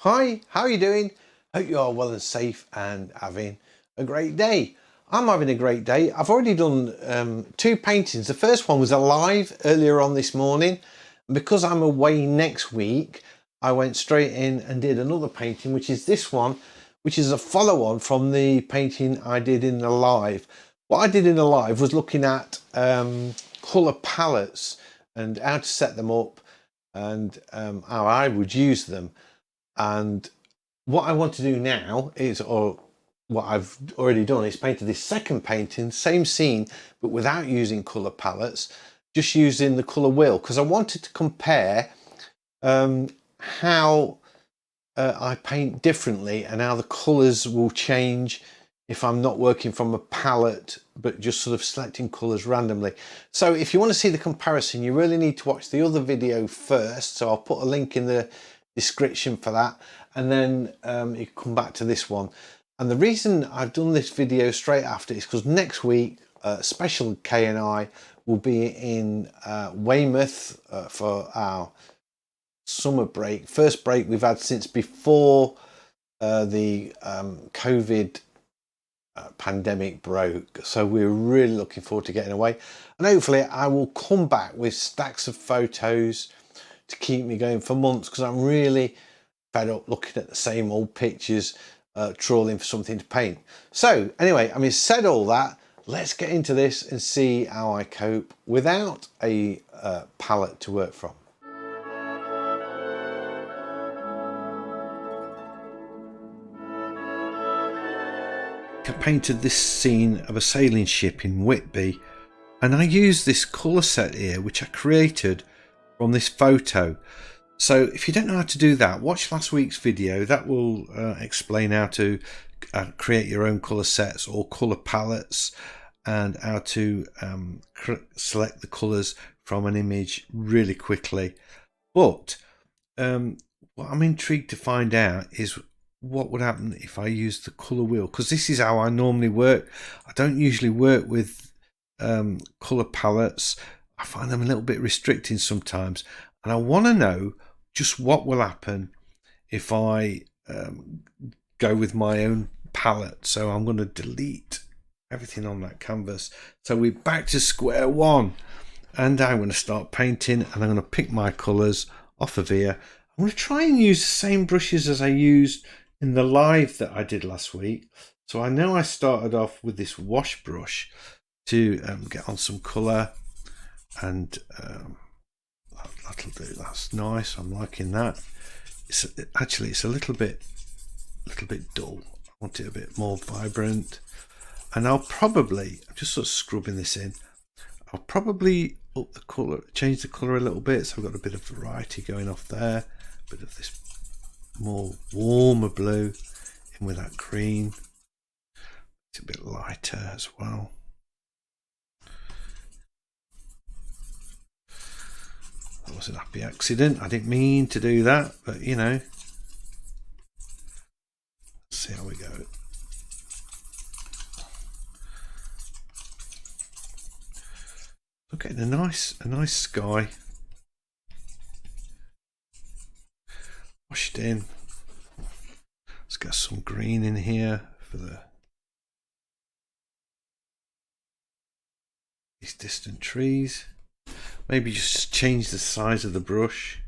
Hi, how are you doing? Hope you are well and safe and having a great day. I'm having a great day. I've already done two paintings. The first one was alive earlier on this morning. And because I'm away next week, I went straight in and did another painting, which is this one, which is a follow-on from the painting I did in the live. What I did in the live was looking at colour palettes and how to set them up and how I would use them. And what I want to do now is, or what I've already done, is painted this second painting, same scene, but without using colour palettes, just using the colour wheel, because I wanted to compare how I paint differently and how the colours will change if I'm not working from a palette but just sort of selecting colours randomly. So if you want to see the comparison, you really need to watch the other video first, so I'll put a link in the description for that, and then you come back to this one. And the reason I've done this video straight after is because next week Special K and I will be in Weymouth for our summer break, first break we've had since before the COVID pandemic broke. So we're really looking forward to getting away, and hopefully I will come back with stacks of photos to keep me going for months, because I'm really fed up looking at the same old pictures, trawling for something to paint. So anyway, I mean, said all that, let's get into this and see how I cope without a palette to work from. I painted this scene of a sailing ship in Whitby, and I used this colour set here which I created from this photo. So if you don't know how to do that, watch last week's video. That will explain how to create your own colour sets or colour palettes, and how to select the colours from an image really quickly. But what I'm intrigued to find out is what would happen if I use the colour wheel, because this is how I normally work. I don't usually work with colour palettes. I find them a little bit restricting sometimes, and I want to know just what will happen if I go with my own palette. So I'm going to delete everything on that canvas. So we're back to square one, and I'm going to start painting, and I'm going to pick my colours off of here. I'm going to try and use the same brushes as I used in the live that I did last week. So I know I started off with this wash brush to get on some colour, and that'll do. That's nice. I'm liking that. It's a little bit dull. I want it a bit more vibrant, and I'll probably, I'm just sort of scrubbing this in. I'll probably up the colour, change the colour a little bit, so I've got a bit of variety going off there. A bit of this more warmer blue in with that green. It's a bit lighter as well. That was an happy accident. I didn't mean to do that, but you know. Let's see how we go. Look at a nice sky. Washed in. Let's get some green in here for these distant trees. Maybe just change the size of the brush.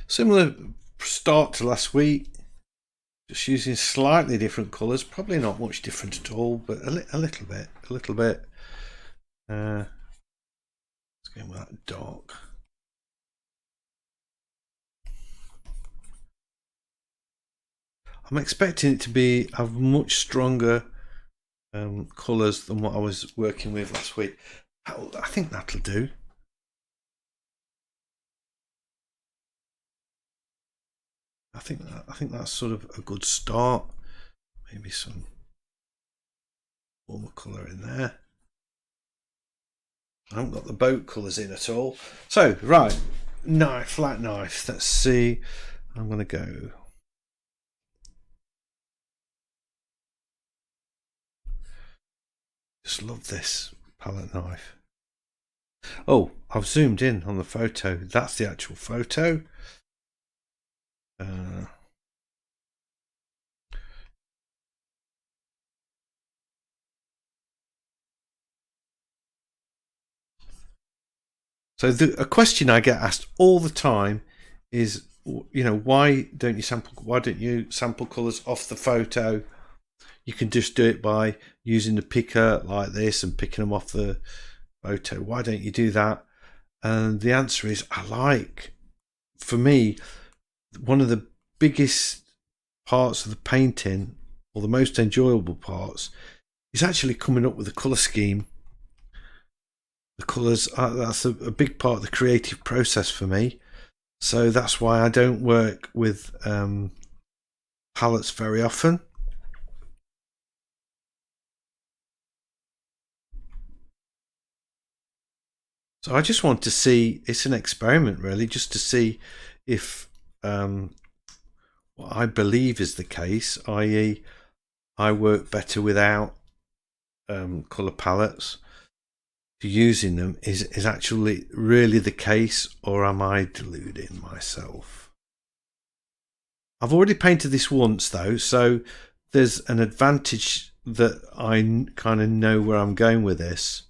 Similar start to last week, just using slightly different colours. Probably not much different at all, but a little bit. Let's go with that dark. I'm expecting it to have much stronger colours than what I was working with last week. I think that'll do. I think that's sort of a good start. Maybe some warmer colour in there. I haven't got the boat colours in at all. So, right, knife, flat knife. Let's see. I'm going to go. Just love this palette knife. Oh, I've zoomed in on the photo. That's the actual photo. So a question I get asked all the time is, you know, why don't you sample colours off the photo? You can just do it by using the picker like this and picking them off the photo. Why don't you do that? And the answer is, for me, one of the biggest parts of the painting, or the most enjoyable parts, is actually coming up with a colour scheme. The colours, that's a big part of the creative process for me. So that's why I don't work with palettes very often. So I just want to see, it's an experiment really, just to see if what I believe is the case, i.e. I work better without colour palettes. Using them is actually really the case, or am I deluding myself? I've already painted this once though, so there's an advantage that I kind of know where I'm going with this,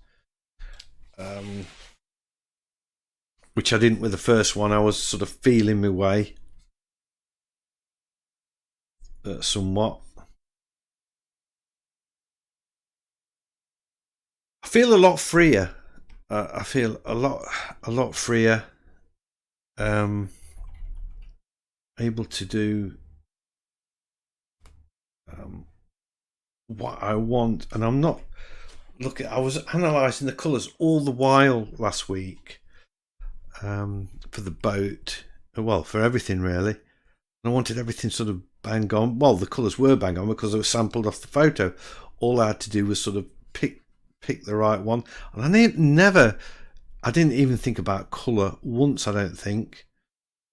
which I didn't with the first one. I was sort of feeling my way somewhat. I feel a lot freer. I feel a lot freer. Able to do what I want, and I'm not. Look, I was analysing the colours all the while last week for the boat. Well, for everything really. And I wanted everything sort of bang on. Well, the colours were bang on because they were sampled off the photo. All I had to do was sort of pick the right one, and I didn't even think about colour once. I don't think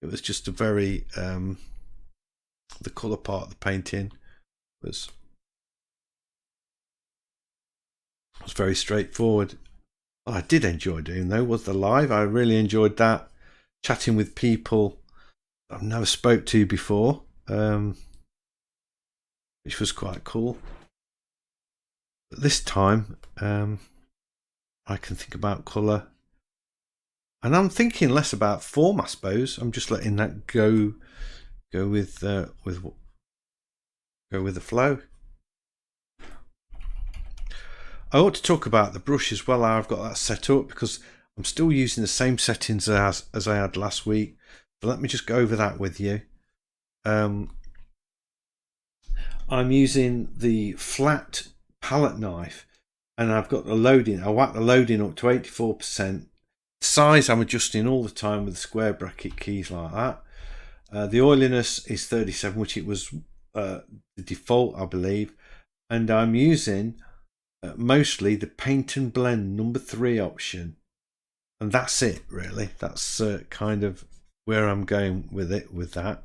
it was just a very the colour part of the painting was very straightforward. What I did enjoy doing though was the live. I really enjoyed that, chatting with people I've never spoke to before, which was quite cool. But this time I can think about colour, and I'm thinking less about form, I suppose. I'm just letting that go with the flow. I ought to talk about the brush as well, how I've got that set up, because I'm still using the same settings as I had last week. But let me just go over that with you. I'm using the flat palette knife, and I've got the loading. I whack the loading up to 84%. Size I'm adjusting all the time with the square bracket keys like that. The oiliness is 37, which it was the default, I believe. And I'm using mostly the paint and blend number 3 option, and that's it really. That's kind of where I'm going with it with that.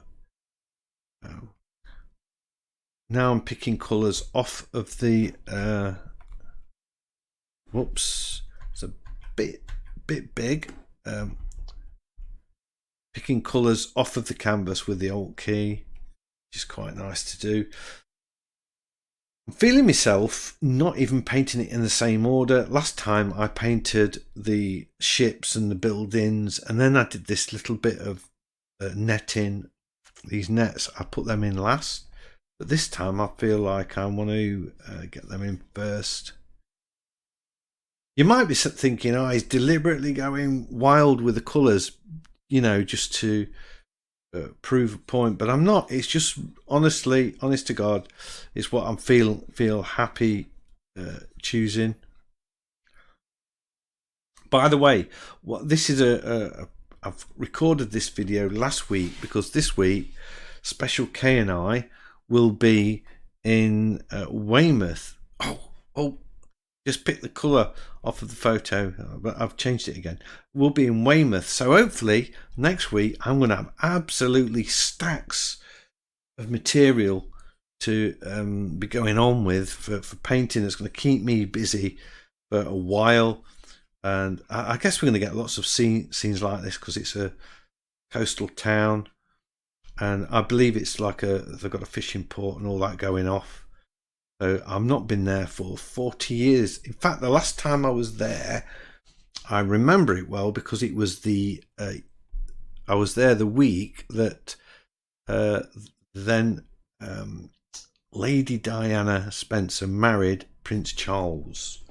Now I'm picking colours off of the whoops, it's a bit big. Picking colours off of the canvas with the Alt key, which is quite nice to do. I'm feeling myself not even painting it in the same order. Last time I painted the ships and the buildings, and then I did this little bit of netting. These nets, I put them in last, but this time I feel like I want to get them in first. You might be thinking, oh, he's deliberately going wild with the colours, you know, just to prove a point, but I'm not. It's just honest to God, it's what I'm feel happy choosing. By the way, what this is I've recorded this video last week because this week Special K and I will be in Weymouth. Oh, just pick the colour off of the photo, but I've changed it again. We'll be in Weymouth, so hopefully next week I'm going to have absolutely stacks of material to be going on with for painting. That's going to keep me busy for a while, and I guess we're going to get lots of scenes like this because it's a coastal town, and I believe it's like they've got a fishing port and all that going off. So I've not been there for 40 years. In fact, the last time I was there, I remember it well because it was I was there the week that then Lady Diana Spencer married Prince Charles.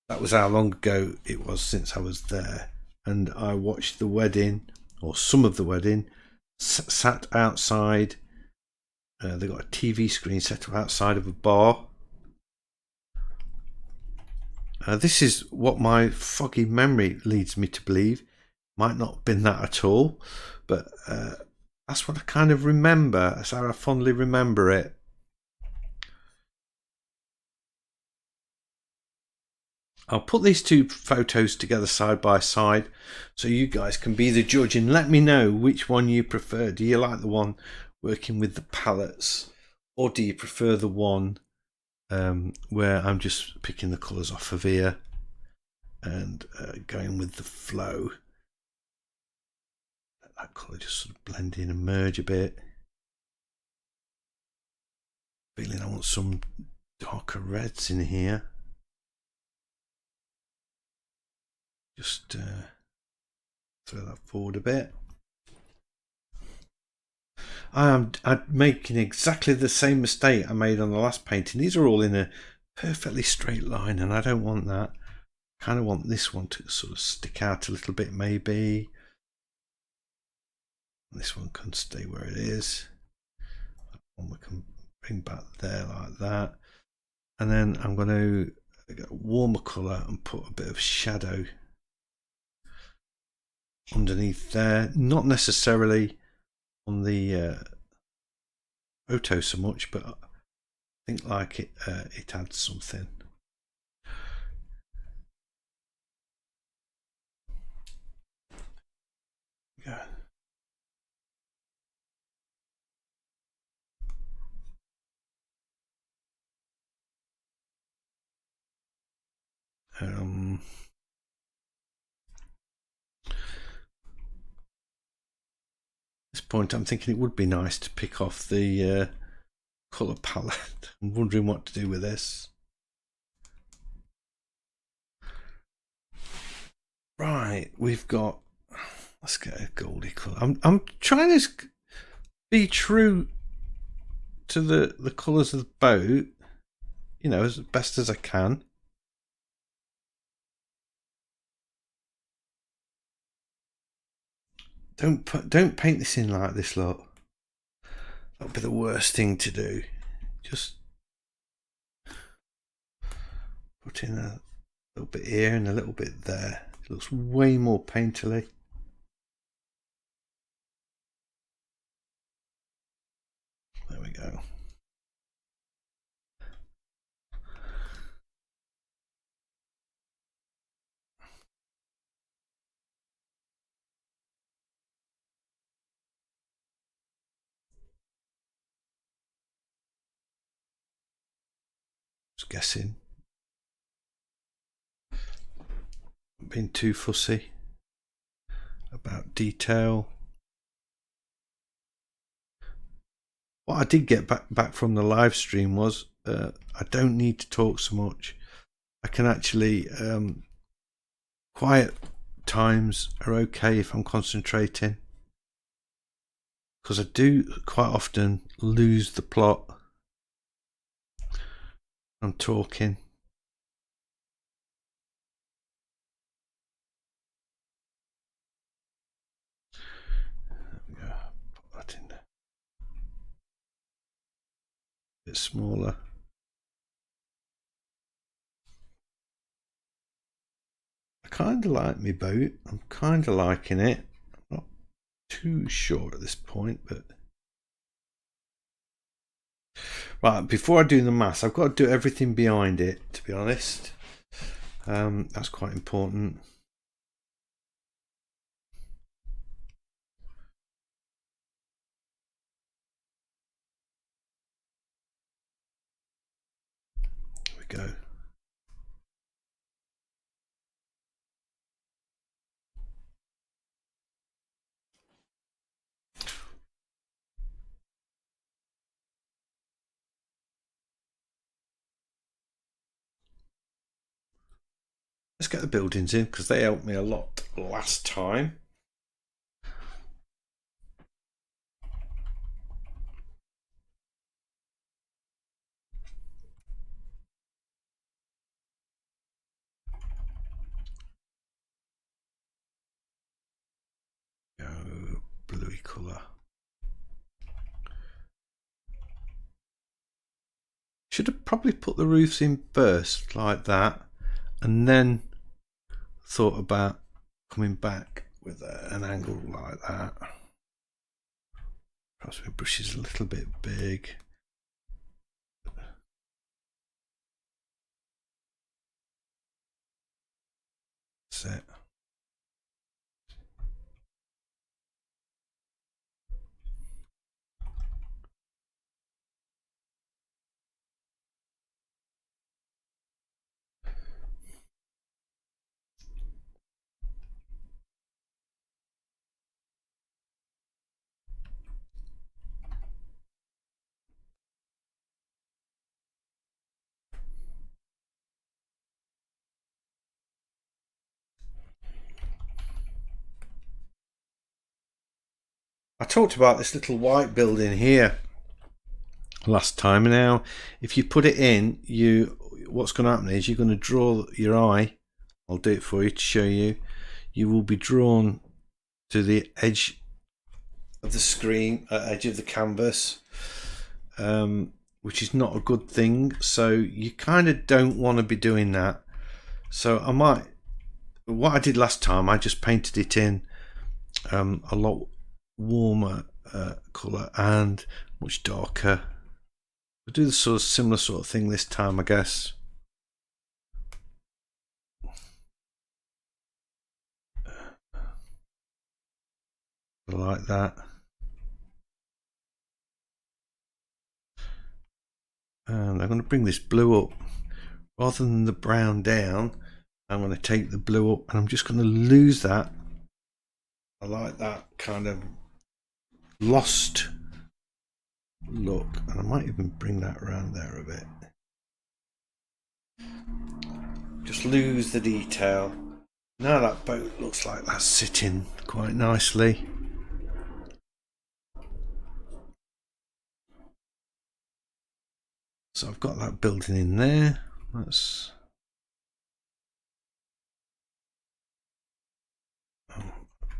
That was how long ago it was since I was there. And I watched the wedding, or some of the wedding, sat outside. They got a TV screen set up outside of a bar. This is what my foggy memory leads me to believe. Might not have been that at all, but that's what I kind of remember. That's how I fondly remember it. I'll put these two photos together side by side so you guys can be the judge and let me know which one you prefer. Do you like the one working with the palettes, or do you prefer the one where I'm just picking the colours off of here and going with the flow? Let that colour just sort of blend in and merge a bit. Feeling I want some darker reds in here. Just throw that forward a bit. I'm making exactly the same mistake I made on the last painting. These are all in a perfectly straight line, and I don't want that. I kind of want this one to sort of stick out a little bit, maybe. This one can stay where it is. That one we can bring back there like that. And then I'm going to get a warmer colour and put a bit of shadow underneath there. Not necessarily on the photo so much, but I think like it adds something. Yeah. This point I'm thinking it would be nice to pick off the colour palette. I'm wondering what to do with this. Right, we've got, let's get a goldy colour. I'm trying to be true to the colours of the boat, you know, as best as I can. Don't paint this in like this, lot. That would be the worst thing to do. Just put in a little bit here and a little bit there. It looks way more painterly. There we go. Just guessing. Not being too fussy about detail. What I did get back from the live stream was I don't need to talk so much. I can actually quiet times are okay if I'm concentrating, because I do quite often lose the plot. I'm talking. There we go. Put that in there. A bit smaller. I kind of like my boat. I'm kind of liking it. I'm not too sure at this point, but right, before I do the maths, I've got to do everything behind it, to be honest. That's quite important. There we go. Let's get the buildings in because they helped me a lot last time. Go bluey colour. Should have probably put the roofs in first like that and then thought about coming back with an angle like that. Perhaps my brush is a little bit big. That's it. I talked about this little white building here last time. Now, if you put it in, what's going to happen is you're going to draw your eye. I'll do it for you to show you. You will be drawn to the edge of the screen, edge of the canvas, which is not a good thing. So you kind of don't want to be doing that. So what I did last time, I just painted it in a lot warmer colour and much darker. We'll do the similar sort of thing this time, I guess. Like that. And I'm going to bring this blue up. Rather than the brown down, I'm going to take the blue up and I'm just going to lose that. I like that kind of lost look, and I might even bring that around there a bit. Just lose the detail. Now that boat looks like that's sitting quite nicely. So I've got that building in there. That's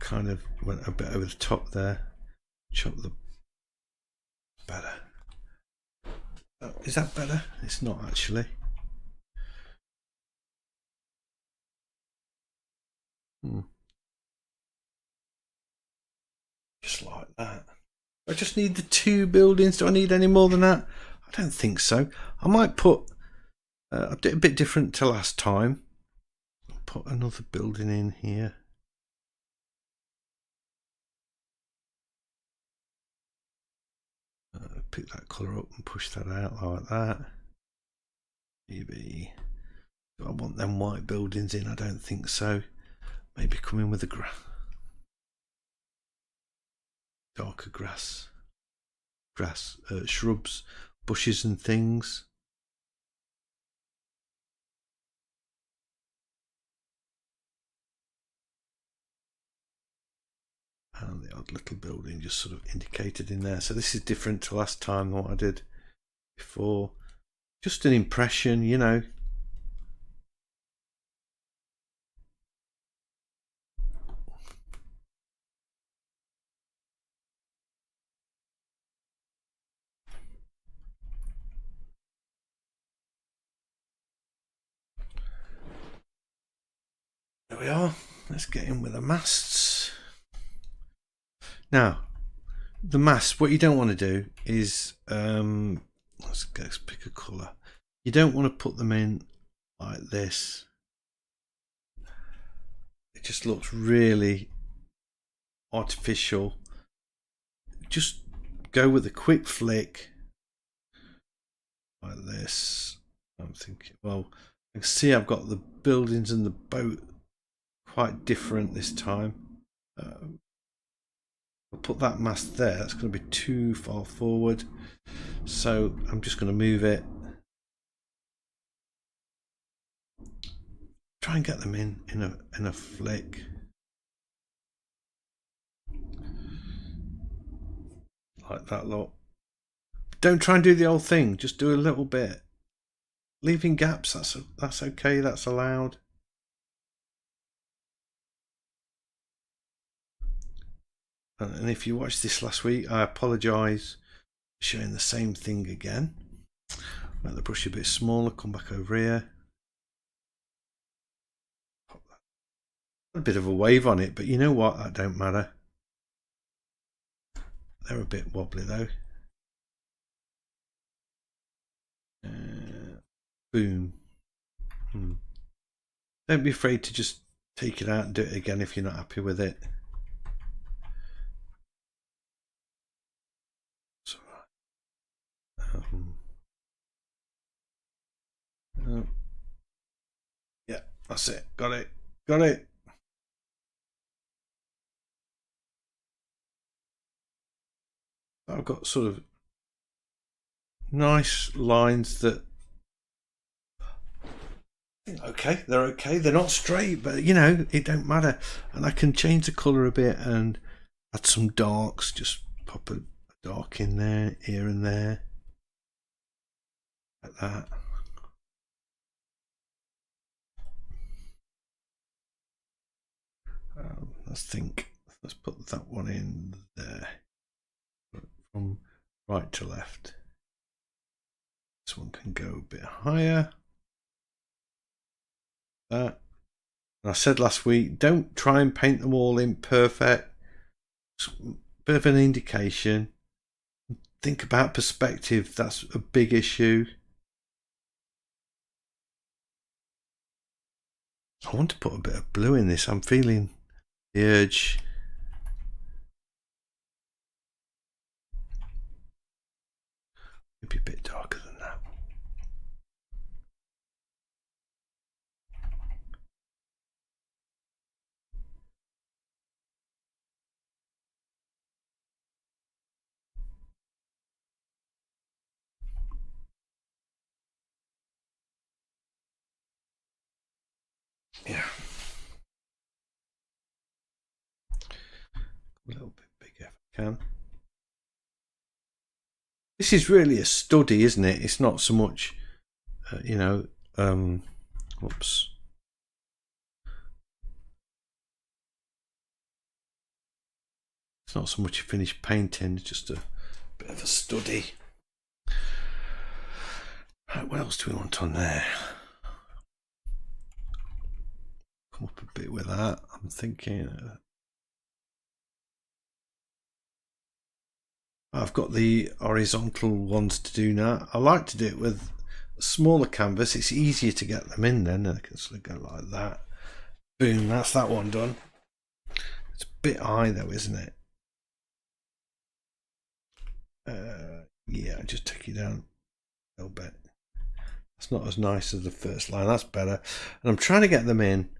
kind of went a bit over the top there. Chop the better. Oh, is that better? It's not actually. Just like that. I just need the two buildings. Do I need any more than that? I don't think so. I might put a bit different to last time. I'll put another building in here. Pick that colour up and push that out like that. Maybe. Do I want them white buildings in? I don't think so. Maybe come in with the darker grass, shrubs, bushes and things. And the odd little building just sort of indicated in there. So this is different to last time than what I did before. Just an impression, you know. There we are. Let's get in with the masts. Now, the masts, what you don't want to do is, let's pick a colour. You don't want to put them in like this. It just looks really artificial. Just go with a quick flick like this. I'm thinking, well, I can see I've got the buildings and the boat quite different this time. I'll put that mast there. That's going to be too far forward, so I'm just going to move it. Try and get them in a flick. Like that lot. Don't try and do the whole thing, just do a little bit. Leaving gaps, that's okay, that's allowed. And if you watched this last week, I apologise for showing the same thing again. Make the brush a bit smaller, come back over here. A bit of a wave on it, but you know what, that don't matter. They're a bit wobbly though. Boom. Don't be afraid to just take it out and do it again if you're not happy with it. Yeah, that's it. Got it. Got it. I've got sort of nice lines that, okay, they're okay. They're not straight, but you know, it don't matter. And I can change the colour a bit and add some darks. Just pop a dark in there, here and there, like that. Let's think. Let's put that one in there, from right to left. This one can go a bit higher. That. And I said last week, don't try and paint them all in perfect. It's a bit of an indication. Think about perspective. That's a big issue. I want to put a bit of blue in this. I'm feeling the urge. Maybe a bit darker than that. Yeah. A little bit bigger if I can. This is really a study, isn't it? It's not so much, you know, whoops. It's not so much a finished painting, it's just a bit of a study. Right, what else do we want on there? Come up a bit with that. I'm thinking. I've got the horizontal ones to do now. I like to do it with a smaller canvas. It's easier to get them in then. I can sort of go like that. Boom, that's that one done. It's a bit high though, isn't it? Yeah, just take it down a little bit. It's not as nice as the first line. That's better. And I'm trying to get them in.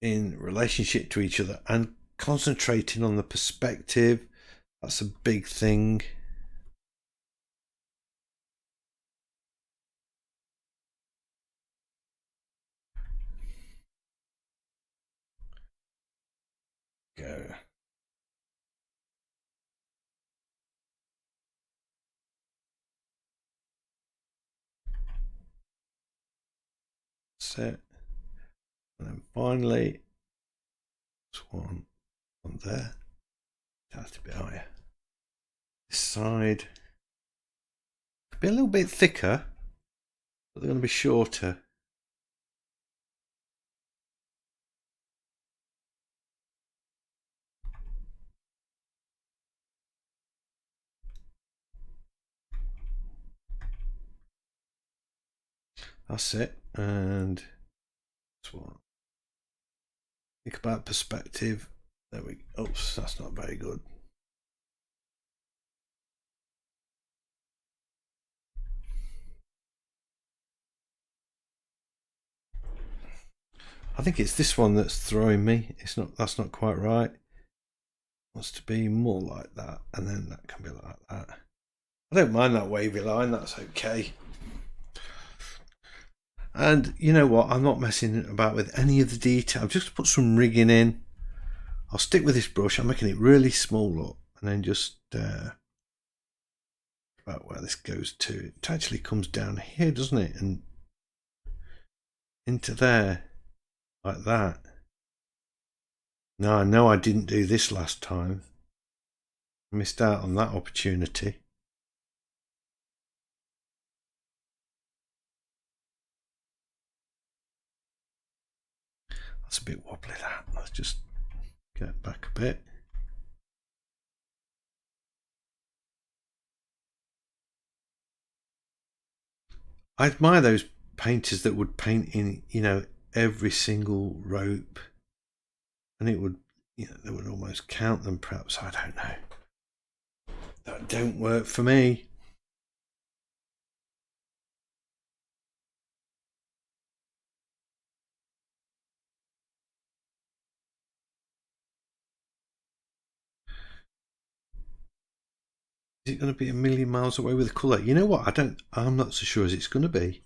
In relationship to each other and concentrating on the perspective. That's a big thing. Go. Set. And then finally, this one on there. That's a bit higher. This side could be a little bit thicker, but they're going to be shorter. That's it. And this one. Think about perspective. There we go. Oops, that's not very good. I think it's this one that's throwing me. It's not. That's not quite right. It wants to be more like that, and then that can be like that. I don't mind that wavy line. That's okay. And you know what? I'm not messing about with any of the detail. I've just put some rigging in. I'll stick with this brush. I'm making it really small up, and then just about where this goes to. It actually comes down here, doesn't it? And into there, like that. Now I know I didn't do this last time. I missed out on that opportunity. That's a bit wobbly, that. Let's just get back a bit. I admire those painters that would paint in, you know, every single rope, and it would, you know, they would almost count them. Perhaps, I don't know. That don't work for me. Is it going to be a million miles away with the colour? You know what? I'm not so sure as it's going to be.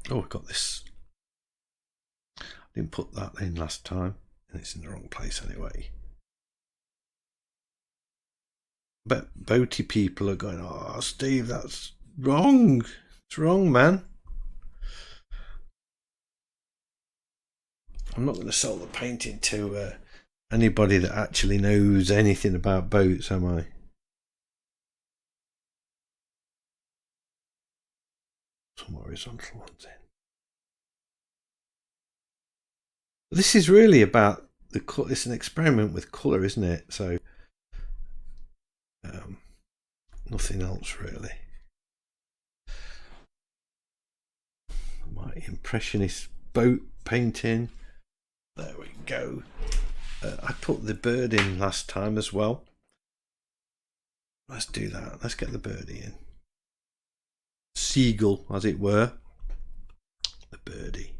Oh, I've got this. I didn't put that in last time, and it's in the wrong place anyway. But boaty people are going, oh, Steve, that's wrong. It's wrong, man. I'm not going to sell the painting to anybody that actually knows anything about boats, am I? Some horizontal ones in. This is really about the. It's an experiment with colour, isn't it? So nothing else really. My impressionist boat painting. There we go. I put the bird in last time as well. Let's do that. Let's get the birdie in. Seagull, as it were. The birdie.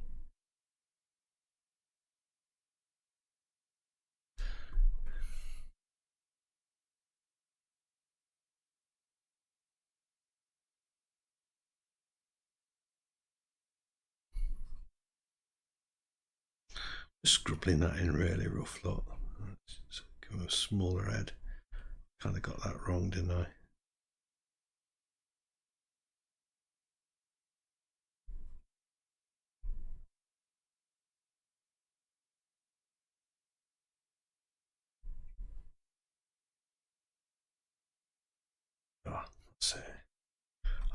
Scribbling that in really rough, look. Give him a smaller head. Kind of got that wrong, didn't I? Oh, that's it.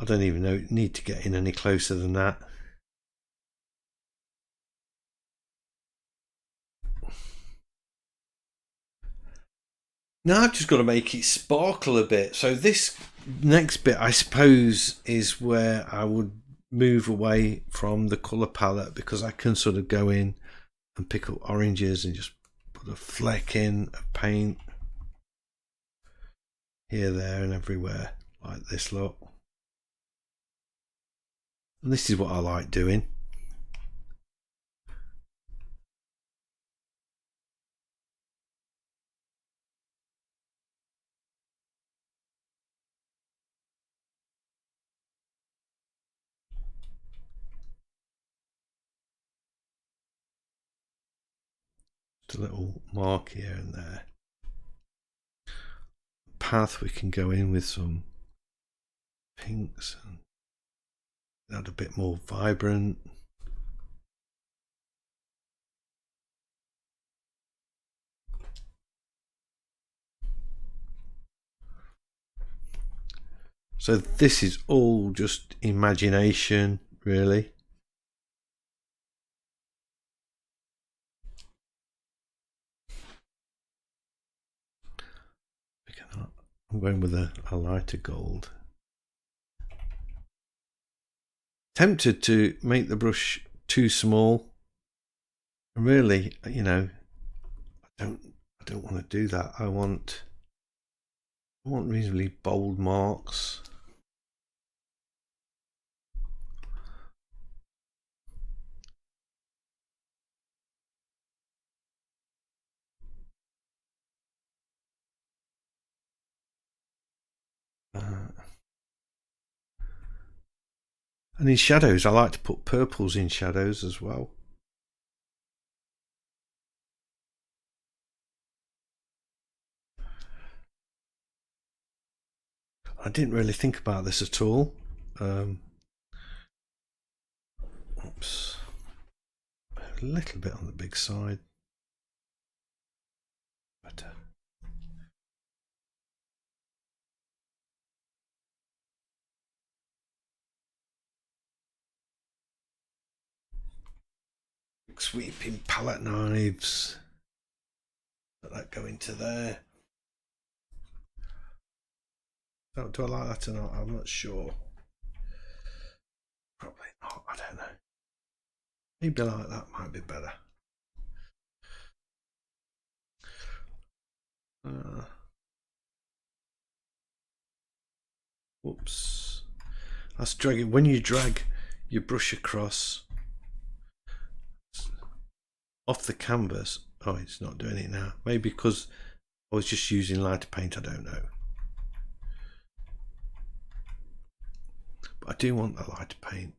I don't even need to get in any closer than that. Now I've just got to make it sparkle a bit. So this next bit, I suppose, is where I would move away from the colour palette, because I can sort of go in and pick up oranges and just put a fleck in of paint here, there and everywhere, like this, look. And this is what I like doing. Just a little mark here and there. Path, we can go in with some pinks and add a bit more vibrant. So this is all just imagination, really. I'm going with a lighter gold. Tempted to make the brush too small. Really, you know, I don't want to do that. I want reasonably bold marks. And in shadows, I like to put purples in shadows as well. I didn't really think about this at all. Oops. A little bit on the big side. But, sweeping palette knives. Let that go into there. Oh, do I like that or not? I'm not sure. Probably not. I don't know. Maybe like that might be better. Whoops. That's dragging. When you drag your brush across off the canvas. Oh, it's not doing it now. Maybe because I was just using lighter paint. I don't know. But I do want the lighter paint.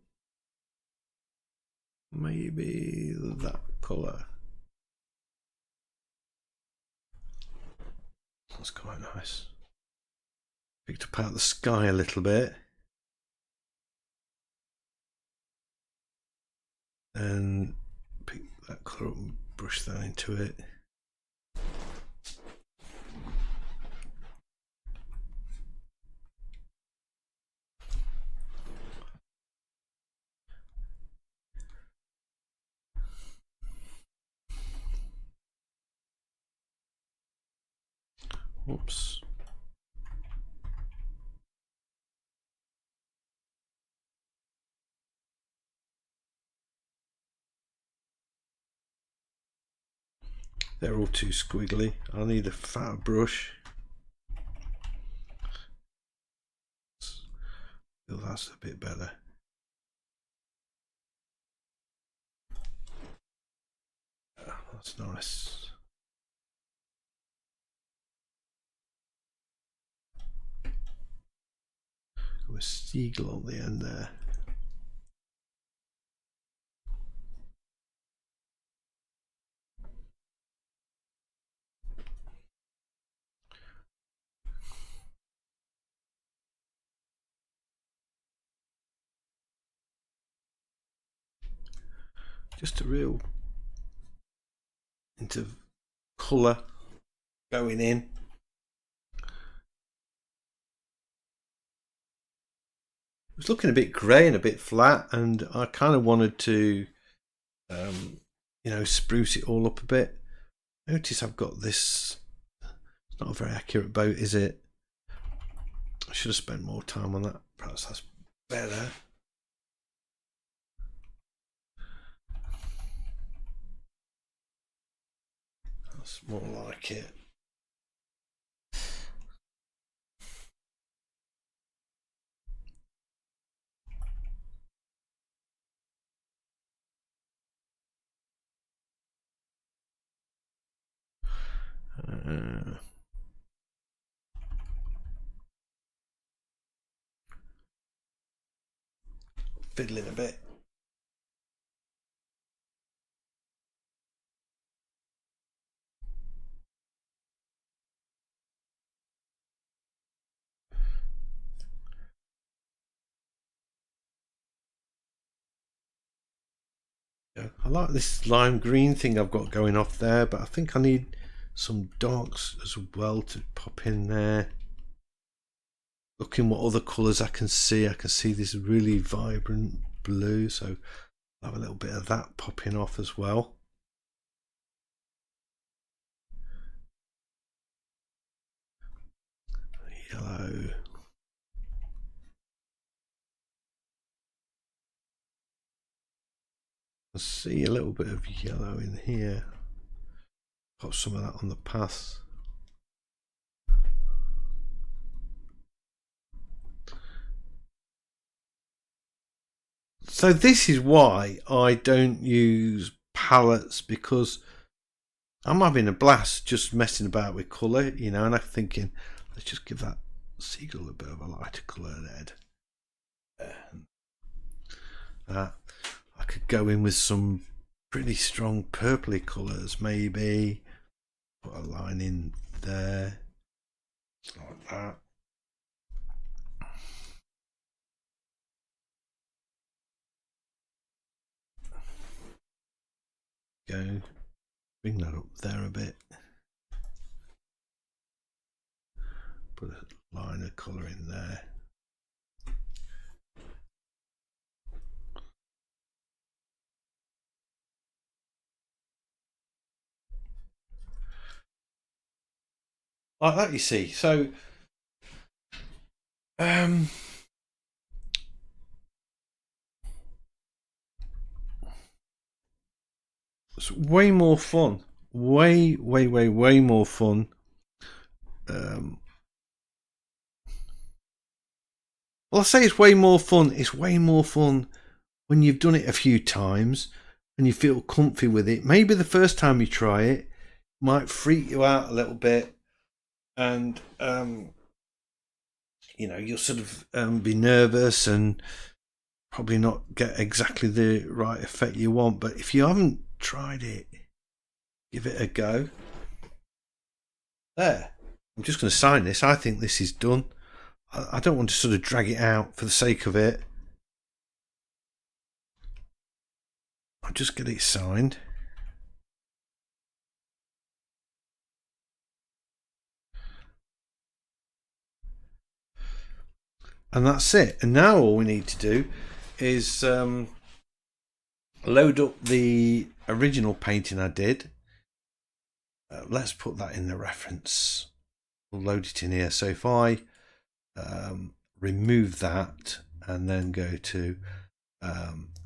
Maybe that colour. That's quite nice. Picked up out the sky a little bit. And pick that colour up and brush that into it. Whoops. They're all too squiggly. I need a fatter brush. Feel that's a bit better. That's nice. With seagull on the end there. Just a real into colour going in. It was looking a bit grey and a bit flat, and I kind of wanted to, you know, spruce it all up a bit. Notice I've got this. It's not a very accurate boat, is it? I should have spent more time on that. Perhaps that's better. That's more like it. Fiddling a bit. Yeah, I like this lime green thing I've got going off there, but I think I need some darks as well to pop in there. Looking what other colours I can see. I can see this really vibrant blue, so I'll have a little bit of that popping off as well. I see a little bit of yellow in here. Put some of that on the path. So this is why I don't use palettes, because I'm having a blast just messing about with colour, you know, and I'm thinking, let's just give that seagull a bit of a lighter colour there. I could go in with some pretty strong purpley colours, maybe. Put a line in there, like that. Go, bring that up there a bit. Put a line of colour in there. Like that, you see. So it's way more fun. Way more fun. Well, I say it's way more fun. It's way more fun when you've done it a few times and you feel comfy with it. Maybe the first time you try it might freak you out a little bit, and you know, you'll sort of be nervous and probably not get exactly the right effect you want. But if you haven't tried it, give it a go. There, I'm just going to sign this. I think this is done. I don't want to sort of drag it out for the sake of it. I'll just get it signed. And that's it. And now all we need to do is load up the original painting I did. Let's put that in the reference. We'll load it in here. So if I remove that and then go to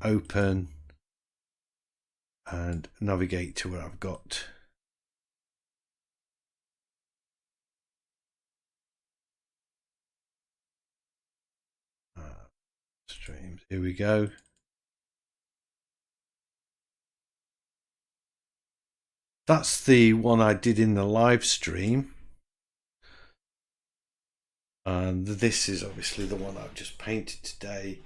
open and navigate to where I've got streams. Here we go. That's the one I did in the live stream. And this is obviously the one I've just painted today.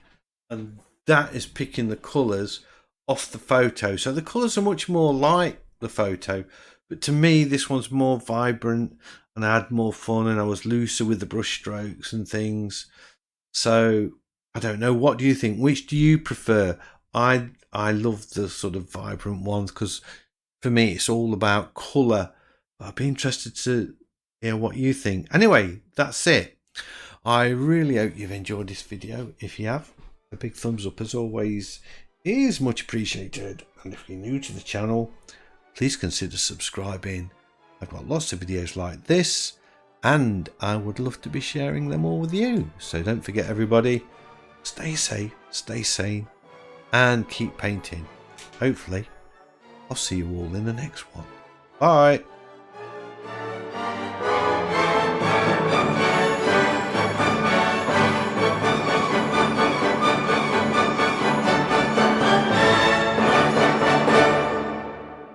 And that is picking the colours off the photo. So the colours are much more like the photo. But to me, this one's more vibrant and I had more fun and I was looser with the brush strokes and things. So I don't know. What do you think? Which do you prefer? I love the sort of vibrant ones because for me, it's all about colour. I'd be interested to hear what you think. Anyway, that's it. I really hope you've enjoyed this video. If you have, a big thumbs up as always is much appreciated. And if you're new to the channel, please consider subscribing. I've got lots of videos like this and I would love to be sharing them all with you. So don't forget, everybody, stay safe, stay sane and keep painting. Hopefully I'll see you all in the next one. Bye.